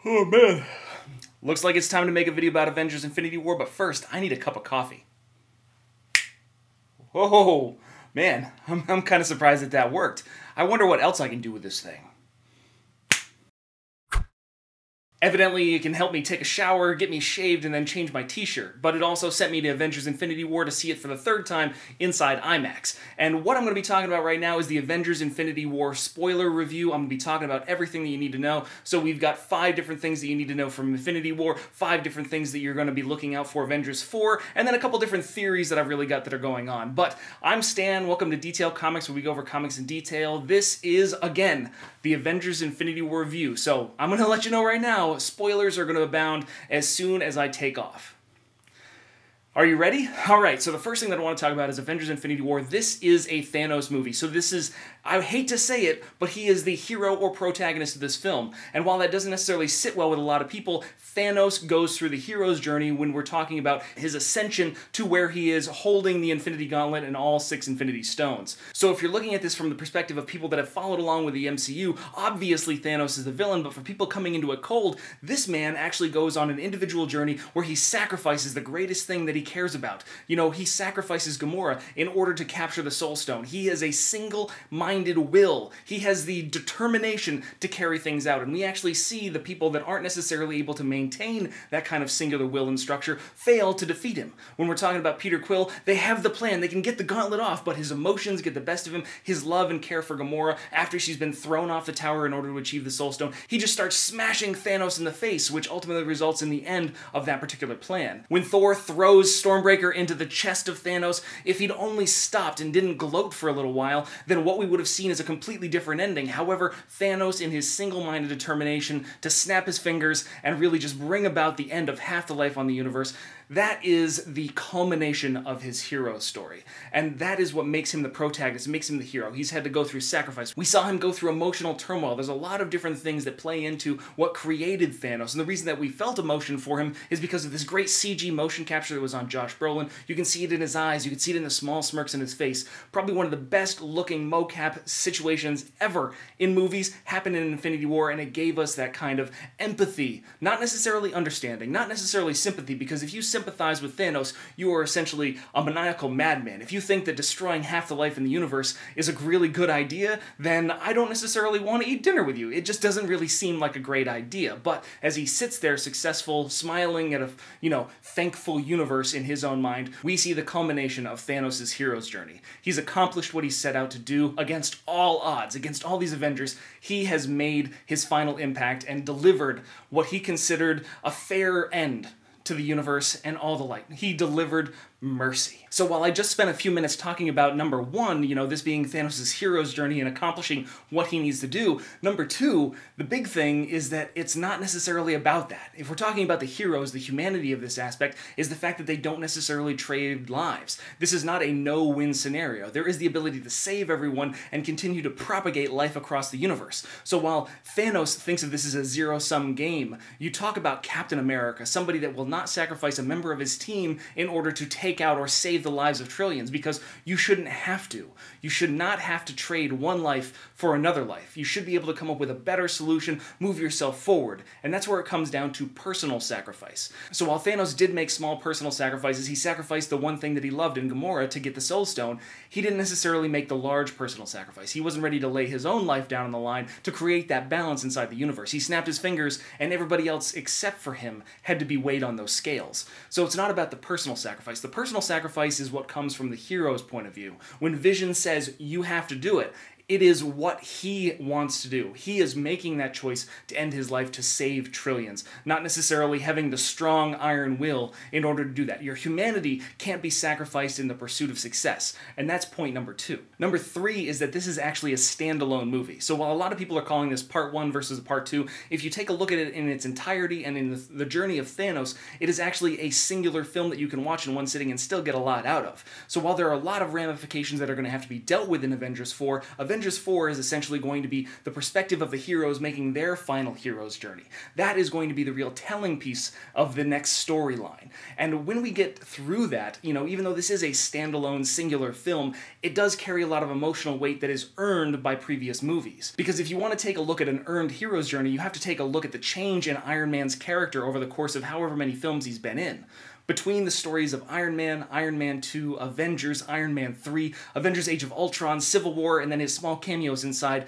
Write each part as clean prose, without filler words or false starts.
Oh man. Looks like it's time to make a video about Avengers Infinity War, but first, I need a cup of coffee. Oh, man, I'm kind of surprised that worked. I wonder what else I can do with this thing. Evidently, it can help me take a shower, get me shaved, and then change my t-shirt. But it also sent me to Avengers Infinity War to see it for the third time inside IMAX. And what I'm going to be talking about right now is the Avengers Infinity War spoiler review. I'm going to be talking about everything that you need to know. So we've got 5 different things that you need to know from Infinity War, 5 different things that you're going to be looking out for Avengers 4, and then a couple different theories that I've really got that are going on. But I'm Stan, welcome to Detail Comics, where we go over comics in detail. This is, again, the Avengers Infinity War review. So I'm going to let you know right now, spoilers are going to abound as soon as I take off. Are you ready? Alright, so the first thing that I want to talk about is Avengers Infinity War. This is a Thanos movie. So this is, I hate to say it, but he is the hero or protagonist of this film. And while that doesn't necessarily sit well with a lot of people, Thanos goes through the hero's journey when we're talking about his ascension to where he is holding the Infinity Gauntlet and all 6 Infinity Stones. So if you're looking at this from the perspective of people that have followed along with the MCU, obviously Thanos is the villain, but for people coming into it cold, this man actually goes on an individual journey where he sacrifices the greatest thing that he cares about. You know, he sacrifices Gamora in order to capture the Soul Stone. He has a single-minded will. He has the determination to carry things out, and we actually see the people that aren't necessarily able to maintain that kind of singular will and structure fail to defeat him. When we're talking about Peter Quill, they have the plan. They can get the gauntlet off, but his emotions get the best of him. His love and care for Gamora, after she's been thrown off the tower in order to achieve the Soul Stone, he just starts smashing Thanos in the face, which ultimately results in the end of that particular plan. When Thor throws Stormbreaker into the chest of Thanos, if he'd only stopped and didn't gloat for a little while, then what we would have seen is a completely different ending. However, Thanos, in his single-minded determination to snap his fingers and really just bring about the end of half the life on the universe, that is the culmination of his hero story. And that is what makes him the protagonist, makes him the hero. He's had to go through sacrifice. We saw him go through emotional turmoil. There's a lot of different things that play into what created Thanos. And the reason that we felt emotion for him is because of this great CG motion capture that was on Josh Brolin. You can see it in his eyes. You can see it in the small smirks in his face. Probably one of the best looking mocap situations ever in movies happened in Infinity War, and it gave us that kind of empathy. Not necessarily understanding, not necessarily sympathy, because if you sympathize with Thanos, you are essentially a maniacal madman. If you think that destroying half the life in the universe is a really good idea, then I don't necessarily want to eat dinner with you. It just doesn't really seem like a great idea. But as he sits there successful, smiling at a, thankful universe in his own mind, we see the culmination of Thanos' hero's journey. He's accomplished what he set out to do against all odds, against all these Avengers. He has made his final impact and delivered what he considered a fair end to the universe and all the light. He delivered mercy. So while I just spent a few minutes talking about number 1, this being Thanos' hero's journey and accomplishing what he needs to do, number 2, the big thing is that it's not necessarily about that. If we're talking about the heroes, the humanity of this aspect is the fact that they don't necessarily trade lives. This is not a no-win scenario. There is the ability to save everyone and continue to propagate life across the universe. So while Thanos thinks of this as a zero-sum game, you talk about Captain America, somebody that will not sacrifice a member of his team in order to take out or save the lives of trillions, because you shouldn't have to. You should not have to trade one life for another life. You should be able to come up with a better solution, move yourself forward, and that's where it comes down to personal sacrifice. So while Thanos did make small personal sacrifices, he sacrificed the one thing that he loved in Gamora to get the Soul Stone, he didn't necessarily make the large personal sacrifice. He wasn't ready to lay his own life down on the line to create that balance inside the universe. He snapped his fingers, and everybody else except for him had to be weighed on those scales. So it's not about the personal sacrifice. The personal sacrifice is what comes from the hero's point of view. When Vision says, you have to do it, it is what he wants to do. He is making that choice to end his life to save trillions, not necessarily having the strong iron will in order to do that. Your humanity can't be sacrificed in the pursuit of success, and that's point number 2. Number 3 is that this is actually a standalone movie. So while a lot of people are calling this part 1 versus part 2, if you take a look at it in its entirety and in the journey of Thanos, it is actually a singular film that you can watch in one sitting and still get a lot out of. So while there are a lot of ramifications that are going to have to be dealt with in Avengers 4, Avengers Avengers 4 is essentially going to be the perspective of the heroes making their final hero's journey. That is going to be the real telling piece of the next storyline. And when we get through that, even though this is a standalone singular film, it does carry a lot of emotional weight that is earned by previous movies. Because if you want to take a look at an earned hero's journey, you have to take a look at the change in Iron Man's character over the course of however many films he's been in. Between the stories of Iron Man 2, Avengers, Iron Man 3, Avengers Age of Ultron, Civil War, and then his small cameos inside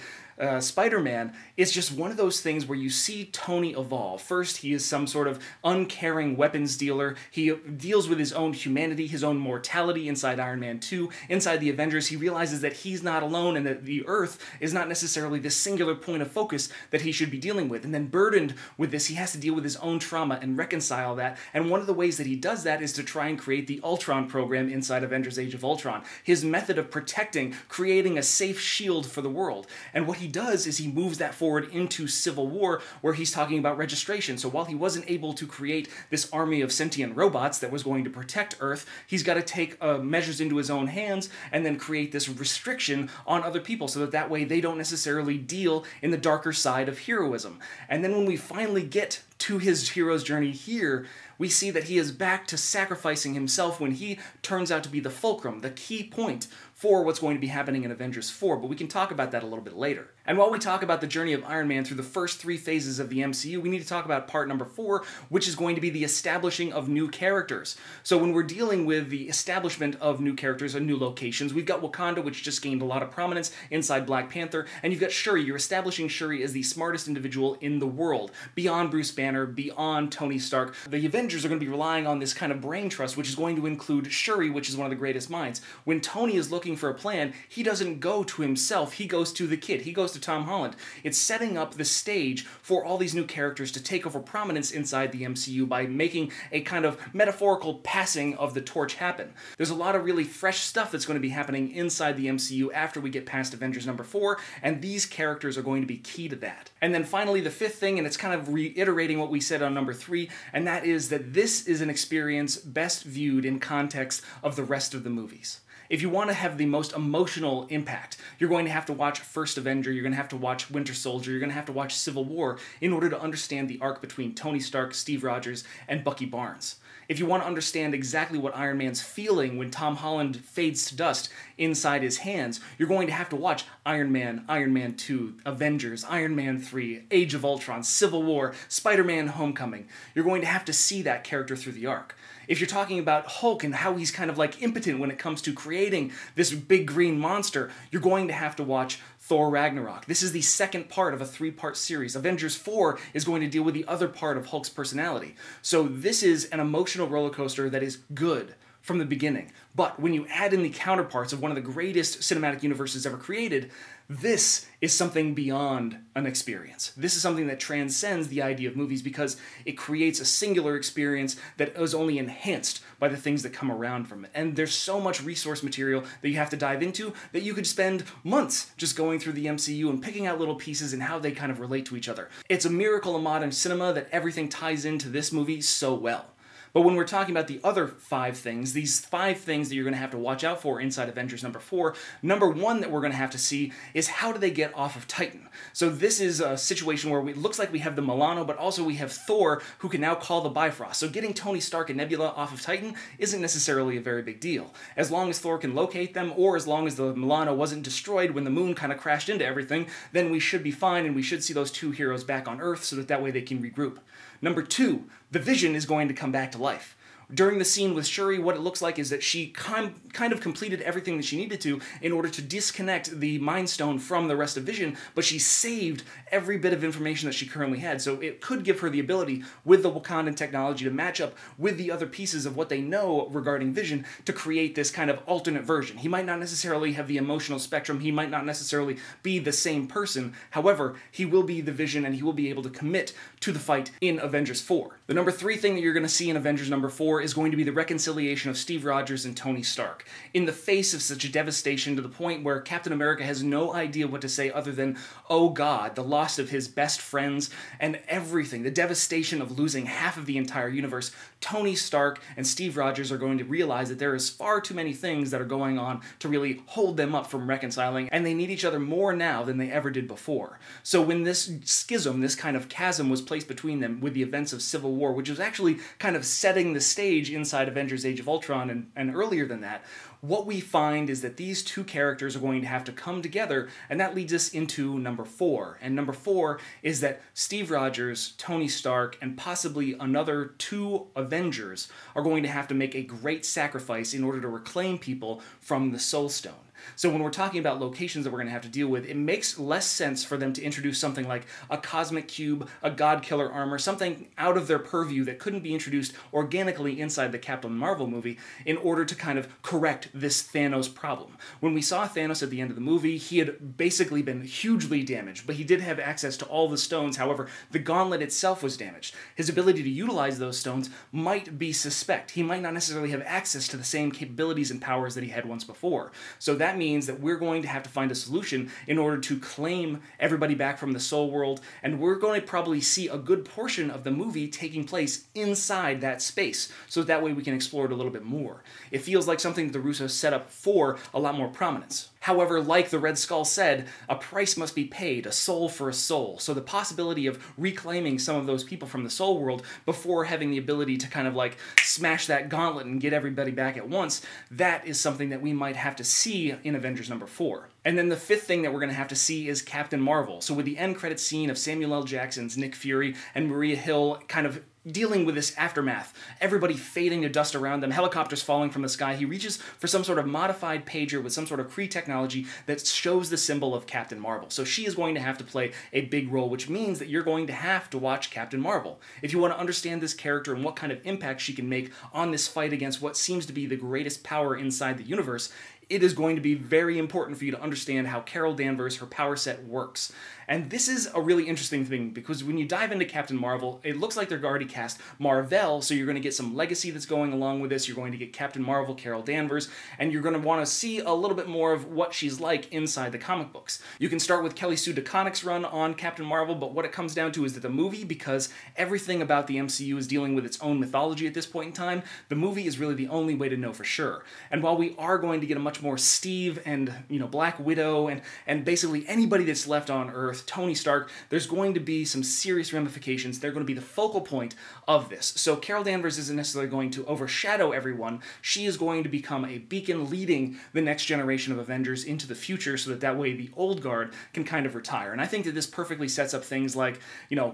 Spider-Man, it's just one of those things where you see Tony evolve. First, he is some sort of uncaring weapons dealer. He deals with his own humanity, his own mortality inside Iron Man 2. Inside the Avengers, he realizes that he's not alone and that the Earth is not necessarily this singular point of focus that he should be dealing with. And then burdened with this, he has to deal with his own trauma and reconcile that. And one of the ways that he does that is to try and create the Ultron program inside Avengers Age of Ultron. His method of protecting, creating a safe shield for the world. And what he does is he moves that forward into Civil War, where he's talking about registration. So while he wasn't able to create this army of sentient robots that was going to protect Earth, he's got to take measures into his own hands and then create this restriction on other people so that way they don't necessarily deal in the darker side of heroism. And then when we finally get to his hero's journey here, we see that he is back to sacrificing himself when he turns out to be the fulcrum, the key point for what's going to be happening in Avengers 4, but we can talk about that a little bit later. And while we talk about the journey of Iron Man through the first 3 phases of the MCU, we need to talk about part number 4, which is going to be the establishing of new characters. So when we're dealing with the establishment of new characters and new locations, we've got Wakanda, which just gained a lot of prominence inside Black Panther, and you've got Shuri. You're establishing Shuri as the smartest individual in the world, beyond Bruce Banner, beyond Tony Stark. The Avengers are going to be relying on this kind of brain trust, which is going to include Shuri, which is one of the greatest minds. When Tony is looking for a plan, he doesn't go to himself, he goes to the kid, he goes to Tom Holland. It's setting up the stage for all these new characters to take over prominence inside the MCU by making a kind of metaphorical passing of the torch happen. There's a lot of really fresh stuff that's going to be happening inside the MCU after we get past Avengers number 4, and these characters are going to be key to that. And then finally, the 5th thing, and it's kind of reiterating what we said on number 3, and that is that this is an experience best viewed in context of the rest of the movies. If you want to have the most emotional impact, you're going to have to watch First Avenger, you're going to have to watch Winter Soldier, you're going to have to watch Civil War in order to understand the arc between Tony Stark, Steve Rogers, and Bucky Barnes. If you want to understand exactly what Iron Man's feeling when Tom Holland fades to dust inside his hands, you're going to have to watch Iron Man 2, Avengers, Iron Man 3, Age of Ultron, Civil War, Spider-Man Homecoming. You're going to have to see that character through the arc. If you're talking about Hulk and how he's kind of like impotent when it comes to creating this big green monster, you're going to have to watch Thor Ragnarok. This is the second part of a 3-part series. Avengers 4 is going to deal with the other part of Hulk's personality. So this is an emotional roller coaster that is good from the beginning. But when you add in the counterparts of one of the greatest cinematic universes ever created, this is something beyond an experience. This is something that transcends the idea of movies because it creates a singular experience that is only enhanced by the things that come around from it. And there's so much resource material that you have to dive into that you could spend months just going through the MCU and picking out little pieces and how they kind of relate to each other. It's a miracle of modern cinema that everything ties into this movie so well. But when we're talking about the other 5 things, these 5 things that you're going to have to watch out for inside Avengers number 4, number 1 that we're going to have to see is how do they get off of Titan? So this is a situation where it looks like we have the Milano, but also we have Thor, who can now call the Bifrost. So getting Tony Stark and Nebula off of Titan isn't necessarily a very big deal. As long as Thor can locate them, or as long as the Milano wasn't destroyed when the moon kind of crashed into everything, then we should be fine, and we should see those 2 heroes back on Earth so that way they can regroup. Number 2, the Vision is going to come back to life. During the scene with Shuri, what it looks like is that she kind of completed everything that she needed to in order to disconnect the Mind Stone from the rest of Vision, but she saved every bit of information that she currently had, so it could give her the ability, with the Wakandan technology, to match up with the other pieces of what they know regarding Vision to create this kind of alternate version. He might not necessarily have the emotional spectrum, he might not necessarily be the same person, however, he will be the Vision and he will be able to commit to the fight in Avengers 4. The number 3 thing that you're going to see in Avengers number 4 4 is going to be the reconciliation of Steve Rogers and Tony Stark, in the face of such a devastation to the point where Captain America has no idea what to say other than, oh God, the loss of his best friends and everything, the devastation of losing half of the entire universe. Tony Stark and Steve Rogers are going to realize that there is far too many things that are going on to really hold them up from reconciling, and they need each other more now than they ever did before. So when this schism, this kind of chasm was placed between them with the events of Civil War, which was actually kind of setting the stage inside Avengers Age of Ultron and earlier than that, what we find is that these two characters are going to have to come together, and that leads us into number 4. And number 4 is that Steve Rogers, Tony Stark, and possibly another 2 Avengers are going to have to make a great sacrifice in order to reclaim people from the Soul Stone. So when we're talking about locations that we're going to have to deal with, it makes less sense for them to introduce something like a cosmic cube, a god killer armor, something out of their purview that couldn't be introduced organically inside the Captain Marvel movie in order to kind of correct this Thanos problem. When we saw Thanos at the end of the movie, he had basically been hugely damaged, but he did have access to all the stones. However, the gauntlet itself was damaged. His ability to utilize those stones might be suspect. He might not necessarily have access to the same capabilities and powers that he had once before. So that means that we're going to have to find a solution in order to claim everybody back from the Soul World, and we're going to probably see a good portion of the movie taking place inside that space, so that way we can explore it a little bit more. It feels like something that the Russos set up for a lot more prominence. However, like the Red Skull said, a price must be paid, a soul for a soul. So the possibility of reclaiming some of those people from the Soul World before having the ability to kind of like smash that gauntlet and get everybody back at once, that is something that we might have to see in Avengers number 4. And then the 5th thing that we're going to have to see is Captain Marvel. So with the end credit scene of Samuel L. Jackson's Nick Fury and Maria Hill kind of dealing with this aftermath, everybody fading to dust around them, helicopters falling from the sky, he reaches for some sort of modified pager with some sort of Kree technology that shows the symbol of Captain Marvel. So she is going to have to play a big role, which means that you're going to have to watch Captain Marvel. If you want to understand this character and what kind of impact she can make on this fight against what seems to be the greatest power inside the universe, it is going to be very important for you to understand how Carol Danvers, her power set, works. And this is a really interesting thing, because when you dive into Captain Marvel, it looks like they're already cast Marvel, so you're going to get some legacy that's going along with this. You're going to get Captain Marvel, Carol Danvers, and you're going to want to see a little bit more of what she's like inside the comic books. You can start with Kelly Sue DeConnick's run on Captain Marvel, but what it comes down to is that the movie, because everything about the MCU is dealing with its own mythology at this point in time, the movie is really the only way to know for sure. And while we are going to get a much more Steve and, Black Widow and basically anybody that's left on Earth, Tony Stark, there's going to be some serious ramifications. They're going to be the focal point of this. So Carol Danvers isn't necessarily going to overshadow everyone. She is going to become a beacon leading the next generation of Avengers into the future, so that way the old guard can kind of retire. And I think that this perfectly sets up things like,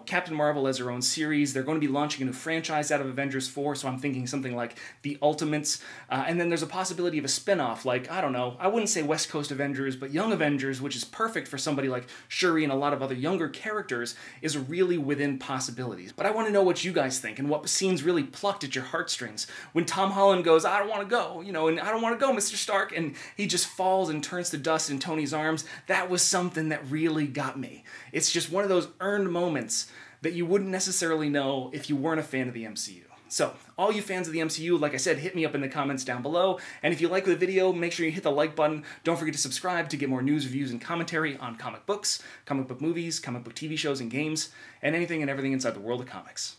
Captain Marvel as her own series. They're going to be launching a new franchise out of Avengers 4, so I'm thinking something like The Ultimates. And then there's a possibility of a spin-off, like, I don't know, I wouldn't say West Coast Avengers, but Young Avengers, which is perfect for somebody like Shuri and a lot of other younger characters, is really within possibilities. But I want to know what you guys think and what scenes really plucked at your heartstrings. When Tom Holland goes, I don't want to go, and I don't want to go, Mr. Stark, and he just falls and turns to dust in Tony's arms, that was something that really got me. It's just one of those earned moments that you wouldn't necessarily know if you weren't a fan of the MCU. So, all you fans of the MCU, like I said, hit me up in the comments down below, and if you like the video, make sure you hit the like button. Don't forget to subscribe to get more news, reviews, and commentary on comic books, comic book movies, comic book TV shows and games, and anything and everything inside the world of comics.